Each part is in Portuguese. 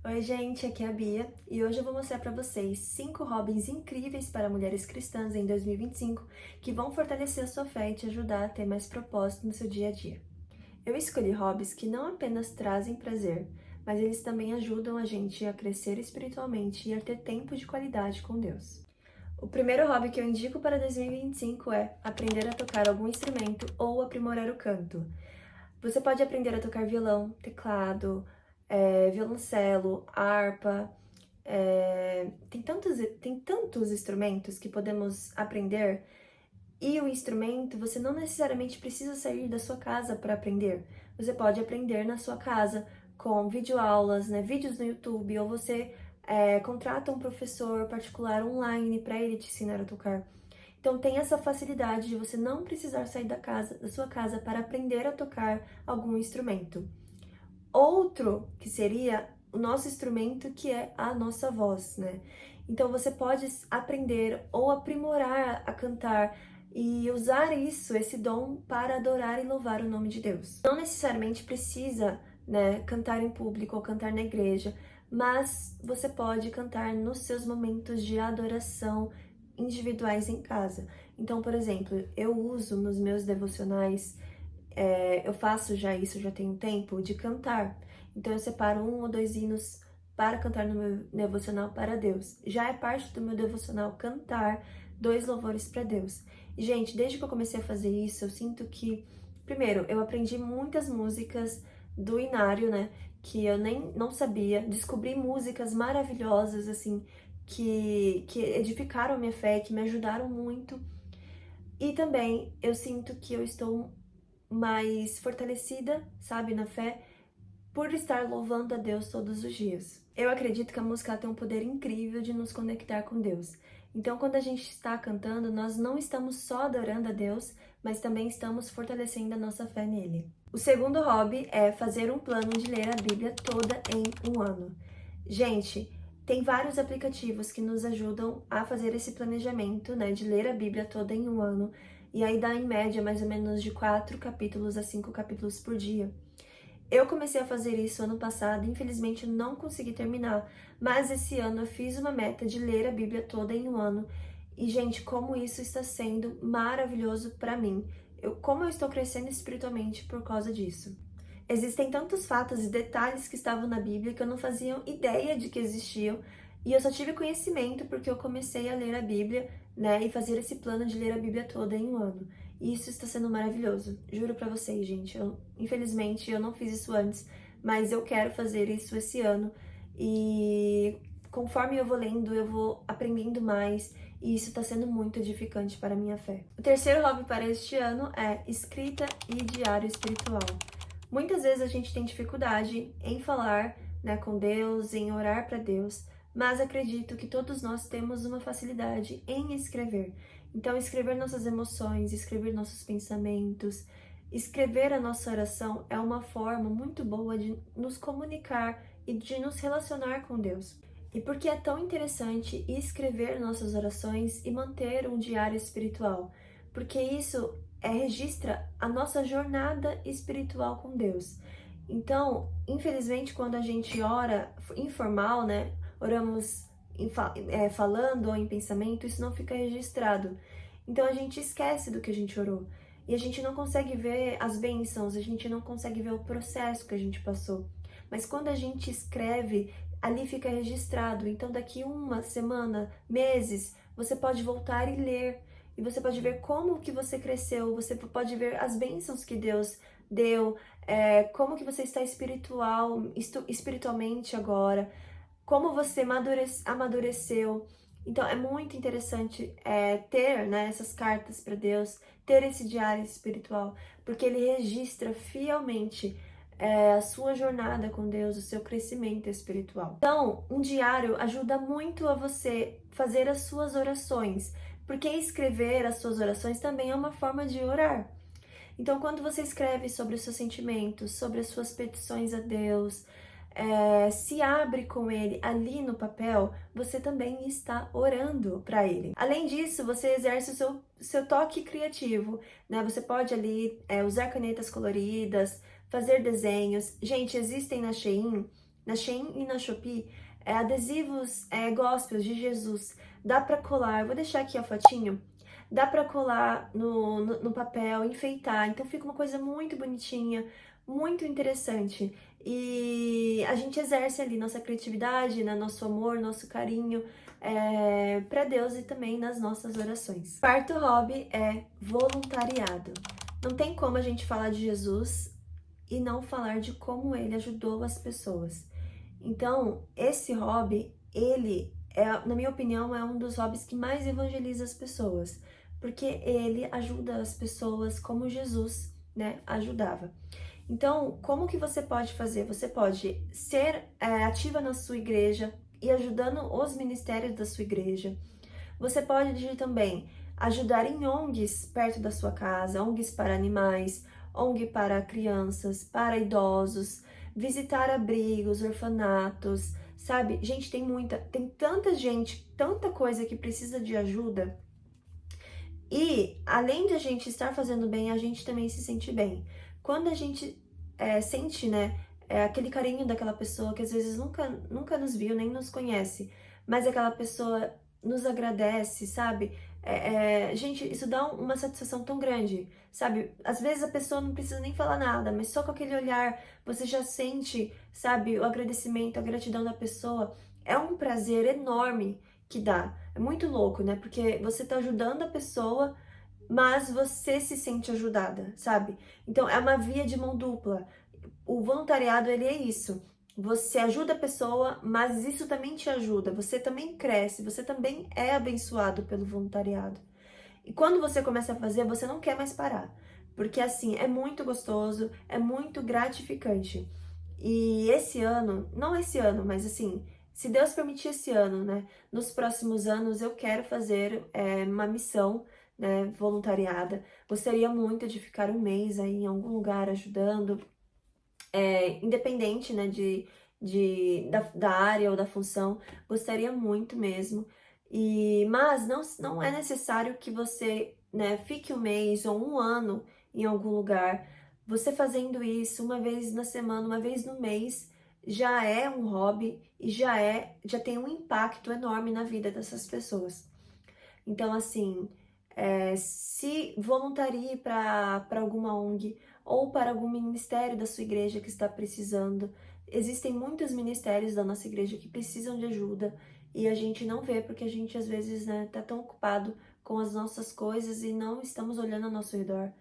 Oi, gente, aqui é a Bia e hoje eu vou mostrar para vocês 5 hobbies incríveis para mulheres cristãs em 2025 que vão fortalecer a sua fé e te ajudar a ter mais propósito no seu dia a dia. Eu escolhi hobbies que não apenas trazem prazer, mas eles também ajudam a gente a crescer espiritualmente e a ter tempo de qualidade com Deus. O primeiro hobby que eu indico para 2025 é aprender a tocar algum instrumento ou aprimorar o canto. Você pode aprender a tocar violão, teclado, violoncelo, harpa. Tem tantos instrumentos que podemos aprender. E o instrumento, você não necessariamente precisa sair da sua casa para aprender. Você pode aprender na sua casa com videoaulas, né, vídeos no YouTube, ou você contrata um professor particular online para ele te ensinar a tocar. Então tem essa facilidade de você não precisar sair da sua casa para aprender a tocar algum instrumento. Outro que seria o nosso instrumento, que é a nossa voz, né? Então você pode aprender ou aprimorar a cantar e usar esse dom para adorar e louvar o nome de Deus. Não necessariamente precisa, né, cantar em público ou cantar na igreja, mas você pode cantar nos seus momentos de adoração individuais em casa. Então, por exemplo, eu uso nos meus devocionais, eu faço já isso, já tenho tempo de cantar. Então eu separo 1 ou 2 hinos para cantar no meu devocional para Deus. Já é parte do meu devocional cantar 2 louvores para Deus. E, gente, desde que eu comecei a fazer isso, eu sinto que, primeiro, eu aprendi muitas músicas do Inário, né? Que eu nem não sabia. Descobri músicas maravilhosas, assim, que edificaram a minha fé, que me ajudaram muito. E também eu sinto que eu estou mais fortalecida, sabe, na fé, por estar louvando a Deus todos os dias. Eu acredito que a música tem um poder incrível de nos conectar com Deus. Então, quando a gente está cantando, nós não estamos só adorando a Deus, mas também estamos fortalecendo a nossa fé nele. O segundo hobby é fazer um plano de ler a Bíblia toda em um ano. Gente, tem vários aplicativos que nos ajudam a fazer esse planejamento, né, de ler a Bíblia toda em um ano. E aí dá em média mais ou menos de 4 capítulos a 5 capítulos por dia. Eu comecei a fazer isso ano passado, infelizmente eu não consegui terminar, mas esse ano eu fiz uma meta de ler a Bíblia toda em um ano. E, gente, como isso está sendo maravilhoso para mim. Como eu estou crescendo espiritualmente por causa disso. Existem tantos fatos e detalhes que estavam na Bíblia que eu não fazia ideia de que existiam, e eu só tive conhecimento porque eu comecei a ler a Bíblia, né, e fazer esse plano de ler a Bíblia toda em um ano. E isso está sendo maravilhoso. Juro pra vocês, gente. Infelizmente, eu não fiz isso antes, mas eu quero fazer isso esse ano. E conforme eu vou lendo, eu vou aprendendo mais. E isso está sendo muito edificante para a minha fé. O terceiro hobby para este ano é escrita e diário espiritual. Muitas vezes a gente tem dificuldade em falar, né, com Deus, em orar para Deus, mas acredito que todos nós temos uma facilidade em escrever. Então, escrever nossas emoções, escrever nossos pensamentos, escrever a nossa oração é uma forma muito boa de nos comunicar e de nos relacionar com Deus. E por que é tão interessante escrever nossas orações e manter um diário espiritual? Porque isso registra a nossa jornada espiritual com Deus. Então, infelizmente, quando a gente ora informal, né, oramos falando ou em pensamento, isso não fica registrado. Então a gente esquece do que a gente orou. E a gente não consegue ver as bênçãos, a gente não consegue ver o processo que a gente passou. Mas quando a gente escreve, ali fica registrado. Então daqui uma semana, meses, você pode voltar e ler. E você pode ver como que você cresceu, você pode ver as bênçãos que Deus deu, como que você está espiritualmente agora, como você amadureceu. Então é muito interessante ter, né, essas cartas para Deus, ter esse diário espiritual, porque ele registra fielmente a sua jornada com Deus, o seu crescimento espiritual. Então, um diário ajuda muito a você fazer as suas orações, porque escrever as suas orações também é uma forma de orar. Então, quando você escreve sobre os seus sentimentos, sobre as suas petições a Deus, se abre com ele ali no papel, você também está orando para ele. Além disso, você exerce o seu toque criativo, né? Você pode ali usar canetas coloridas, fazer desenhos. Gente, existem na Shein na Shein e na Shopee, adesivos gospels de Jesus. Dá pra colar, vou deixar aqui a fotinho. Dá pra colar no papel, enfeitar. Então fica uma coisa muito bonitinha, muito interessante. E a gente exerce ali nossa criatividade, né, nosso amor, nosso carinho para Deus e também nas nossas orações. Quarto hobby é voluntariado. Não tem como a gente falar de Jesus e não falar de como ele ajudou as pessoas. Então, esse hobby, ele na minha opinião, é um dos hobbies que mais evangeliza as pessoas, porque ele ajuda as pessoas como Jesus, né, ajudava. Então, como que você pode fazer? Você pode ser ativa na sua igreja e ajudando os ministérios da sua igreja. Você pode também ajudar em ONGs perto da sua casa, ONGs para animais, ONG para crianças, para idosos, visitar abrigos, orfanatos, sabe? Gente, tem tanta gente, tanta coisa que precisa de ajuda. E além de a gente estar fazendo bem, a gente também se sente bem. Quando a gente sente, né, aquele carinho daquela pessoa que às vezes nunca nos viu, nem nos conhece, mas aquela pessoa nos agradece, sabe? Gente, isso dá uma satisfação tão grande, sabe? Às vezes a pessoa não precisa nem falar nada, mas só com aquele olhar você já sente, sabe, o agradecimento, a gratidão da pessoa. É um prazer enorme que dá. É muito louco, né? Porque você tá ajudando a pessoa, mas você se sente ajudada, sabe? Então é uma via de mão dupla. O voluntariado, ele é isso. Você ajuda a pessoa, mas isso também te ajuda. Você também cresce, você também é abençoado pelo voluntariado. E quando você começa a fazer, você não quer mais parar. Porque assim, é muito gostoso, é muito gratificante. E esse ano, não esse ano, mas assim, se Deus permitir esse ano, né? Nos próximos anos eu quero fazer uma missão, né, voluntariada. Gostaria muito de ficar um mês aí em algum lugar ajudando, independente, né, da área ou da função. Gostaria muito mesmo. Mas não é necessário que você, né, fique um mês ou um ano em algum lugar. Você fazendo isso uma vez na semana, uma vez no mês, já é um hobby e já tem um impacto enorme na vida dessas pessoas. Então, assim, se voluntarie para alguma ONG ou para algum ministério da sua igreja que está precisando. Existem muitos ministérios da nossa igreja que precisam de ajuda e a gente não vê porque a gente às vezes, né, tá tão ocupado com as nossas coisas e não estamos olhando ao nosso redor.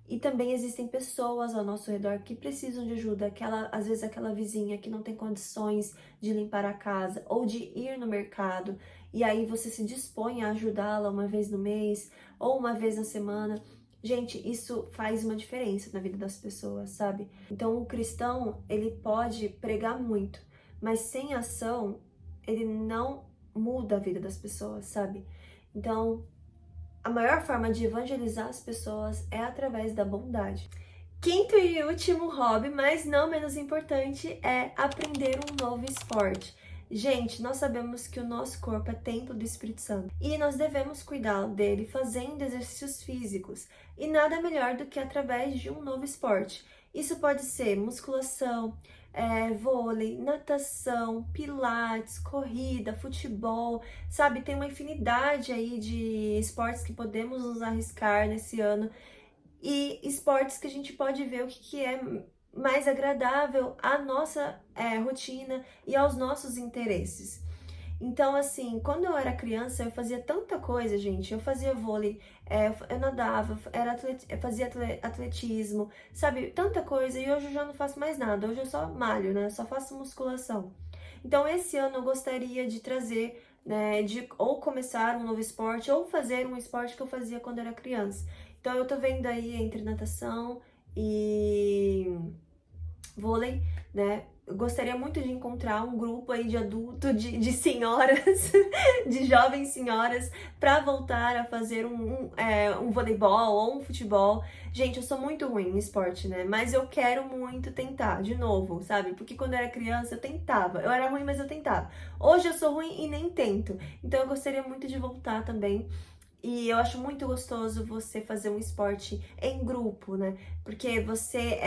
E também existem pessoas ao nosso redor que precisam de ajuda, às vezes aquela vizinha que não tem condições de limpar a casa ou de ir no mercado, e aí você se dispõe a ajudá-la uma vez no mês ou uma vez na semana. Gente, isso faz uma diferença na vida das pessoas, sabe? Então, o cristão, ele pode pregar muito, mas sem ação, ele não muda a vida das pessoas, sabe? Então, a maior forma de evangelizar as pessoas é através da bondade. Quinto e último hobby, mas não menos importante, é aprender um novo esporte. Gente, nós sabemos que o nosso corpo é templo do Espírito Santo e nós devemos cuidar dele fazendo exercícios físicos. E nada melhor do que através de um novo esporte. Isso pode ser musculação, vôlei, natação, pilates, corrida, futebol, sabe? Tem uma infinidade aí de esportes que podemos nos arriscar nesse ano e esportes que a gente pode ver o que é mais agradável à nossa rotina e aos nossos interesses. Então, assim, quando eu era criança, eu fazia tanta coisa, gente. Eu fazia vôlei, eu nadava, fazia atletismo, sabe? Tanta coisa. E hoje eu já não faço mais nada. Hoje eu só malho, né? Só faço musculação. Então, esse ano eu gostaria de trazer, né? De ou começar um novo esporte, ou fazer um esporte que eu fazia quando eu era criança. Então, eu tô vendo aí entre natação e vôlei, né? Eu gostaria muito de encontrar um grupo aí de adulto, de senhoras, de jovens senhoras, para voltar a fazer um voleibol ou um futebol. Gente, eu sou muito ruim em esporte, né? Mas eu quero muito tentar, de novo, sabe? Porque quando eu era criança eu tentava. Eu era ruim, mas eu tentava. Hoje eu sou ruim e nem tento. Então eu gostaria muito de voltar também. E eu acho muito gostoso você fazer um esporte em grupo, né? Porque você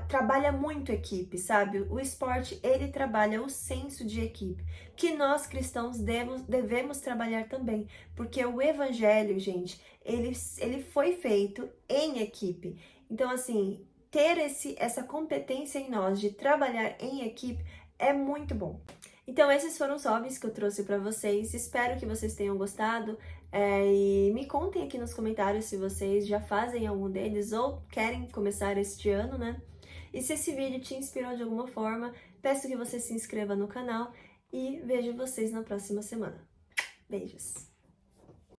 trabalha muito equipe, sabe? O esporte, ele trabalha o senso de equipe, que nós cristãos devemos trabalhar também. Porque o evangelho, gente, ele foi feito em equipe. Então, assim, ter essa competência em nós de trabalhar em equipe é muito bom. Então, esses foram os hobbies que eu trouxe para vocês. Espero que vocês tenham gostado. E me contem aqui nos comentários se vocês já fazem algum deles ou querem começar este ano, né? E se esse vídeo te inspirou de alguma forma, peço que você se inscreva no canal e vejo vocês na próxima semana. Beijos!